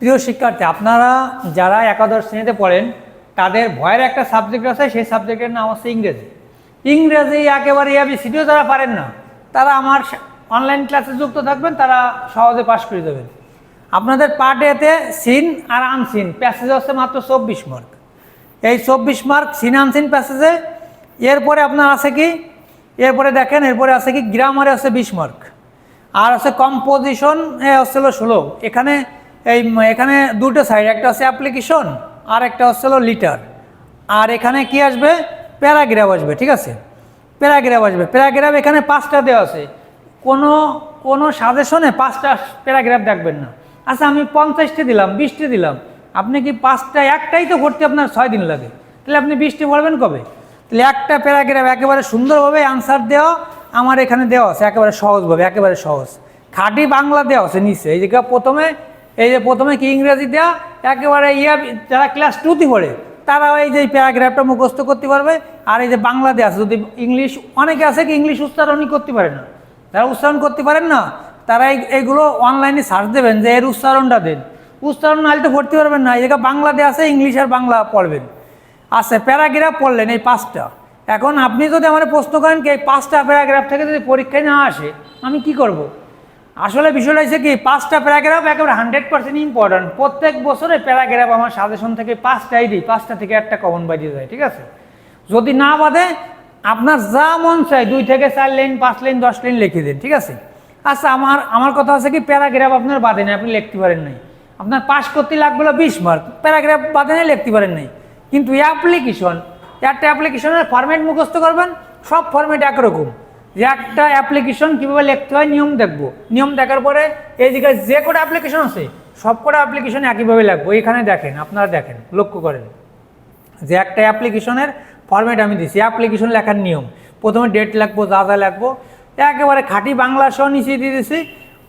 প্রিয় শিক্ষার্থী, আপনারা যারা একাদশ শ্রেণীতে পড়েন তাদের ভয়ের একটা সাবজেক্ট আছে, সেই সাবজেক্টের নাম হচ্ছে ইংরেজি। ইংরেজি একেবারে ABCDও যারা পারেন না তারা আমার অনলাইন ক্লাসে যুক্ত থাকবেন, তারা সহজে পাশ করে দেবেন। আপনাদের পার্ট এতে সিন আর আনসিন প্যাসেজ হচ্ছে মাত্র 24 মার্ক। এই 24 মার্ক সিন আনসিন প্যাসেজে। এরপরে আপনার আছে কি, এরপরে দেখেন, এরপরে আছে কি গ্রামারে আছে 20 মার্ক, আর আছে কম্পোজিশন হচ্ছিল 16। এখানে দুটো সাইড, একটা হচ্ছে অ্যাপ্লিকেশন আর একটা হচ্ছিল লিটার। আর এখানে কি আসবে, প্যারাগ্রাফ আসবে। ঠিক আছে, প্যারাগ্রাফ আসবে। প্যারাগ্রাফ এখানে 5টা দেওয়া আছে, কোনো সাজেশনে 5টা প্যারাগ্রাফ দেখবেন না। আচ্ছা, আমি 50টি দিলাম, 20টি দিলাম, আপনি কি 5টা, একটাই তো ভর্তি আপনার 6 দিন লাগে, তাহলে আপনি 20টি পড়বেন কবে? তাহলে একটা প্যারাগ্রাফ একেবারে সুন্দরভাবে আনসার দেওয়া আমার এখানে দেওয়া আছে, একেবারে সহজভাবে, একেবারে সহজ খাঁটি বাংলা দেওয়া আছে নিচে। এই যে প্রথমে কি ইংরেজি দেওয়া, একেবারে যারা ক্লাস 2তে পড়ে তারা এই যে প্যারাগ্রাফটা মুখস্থ করতে পারবে। আর এই যে বাংলা দেওয়া আছে, যদি ইংলিশ, অনেকে আছে কি ইংলিশ উচ্চারণই করতে পারে না, যারা উচ্চারণ করতে পারেন না তারা এইগুলো অনলাইনে সার্চ দেবেন যে এর উচ্চারণটা দেন। উচ্চারণ নাহলে তো ভর্তি পারবেন না। এই জায়গায় বাংলা দেওয়া আছে, ইংলিশ আর বাংলা পড়বেন। আচ্ছা, প্যারাগ্রাফ পড়লেন এই 5টা। এখন আপনি যদি আমার প্রশ্ন করেন কি এই 5টা প্যারাগ্রাফ থেকে যদি পরীক্ষায় না আসে আমি কি করব? আসলে বিষয়টা হচ্ছে কি, 5টা প্যারাগ্রাফ একেবারে 100% ইম্পর্টেন্ট। প্রত্যেক বছরে প্যারাগ্রাফ আমার সাজেশন থেকে 5টাই দিই, 5টা থেকে একটা কমন বাজিয়ে যায়। ঠিক আছে, যদি না বাদে আপনার যা মন চায় 2 থেকে 4 লাইন, 5 লাইন, 10 লাইন লিখে দিন। ঠিক আছে। আচ্ছা, আমার কথা আছে কি, প্যারাগ্রাফ আপনার বাদে নেই, আপনি লিখতে পারেন নাই, আপনার পাস করতে লাগবে 20 মার্ক, প্যারাগ্রাফ বাদে নেই, লিখতে পারেন নাই। কিন্তু অ্যাপ্লিকেশন, একটা অ্যাপ্লিকেশনের ফরম্যাট মুখস্থ করবেন, সব ফরম্যাট একরকম। যে একটা অ্যাপ্লিকেশন কীভাবে লিখতে হয় নিয়ম দেখবো, নিয়ম দেখার পরে এই জায়গায় যে কটা অ্যাপ্লিকেশন আছে সব কটা অ্যাপ্লিকেশন একইভাবে লাগবো। এখানে দেখেন, আপনারা দেখেন, লক্ষ্য করেন যে একটা অ্যাপ্লিকেশনের ফরম্যাট আমি দিচ্ছি, অ্যাপ্লিকেশন লেখার নিয়ম। প্রথমে ডেট লাগবো, যা যা লাগবো একেবারে খাঁটি বাংলা সহ নিচে দিয়ে দিচ্ছি।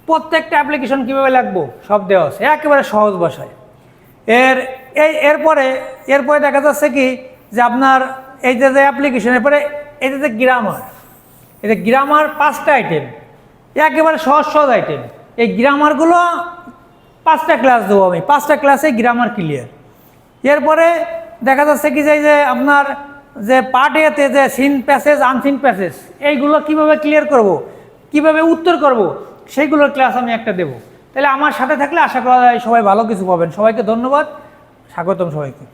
প্রত্যেকটা অ্যাপ্লিকেশন কীভাবে লাগবো সব দেওয়া আছে একেবারে সহজ ভাষায়। এরপরে দেখা যাচ্ছে কি যে আপনার এই যে অ্যাপ্লিকেশন, এরপরে এই যে গ্রামার, এই যে গ্রামার 5টা আইটেম, একেবারে সহজ সহজ আইটেম। এই গ্রামারগুলো 5টা ক্লাস দেবো আমি, 5টা ক্লাসে গ্রামার ক্লিয়ার। এরপরে দেখা যাচ্ছে কি যে আপনার যে পার্ট এতে যে সিন প্যাসেজ, আনসিন প্যাসেজ, এইগুলো কিভাবে ক্লিয়ার করব, কিভাবে উত্তর করব, সেইগুলোর ক্লাস আমি একটা দেবো। তাহলে আমার সাথে থাকলে আশা করা যায় সবাই ভালো কিছু পাবেন। সবাইকে ধন্যবাদ, স্বাগতম সবাইকে।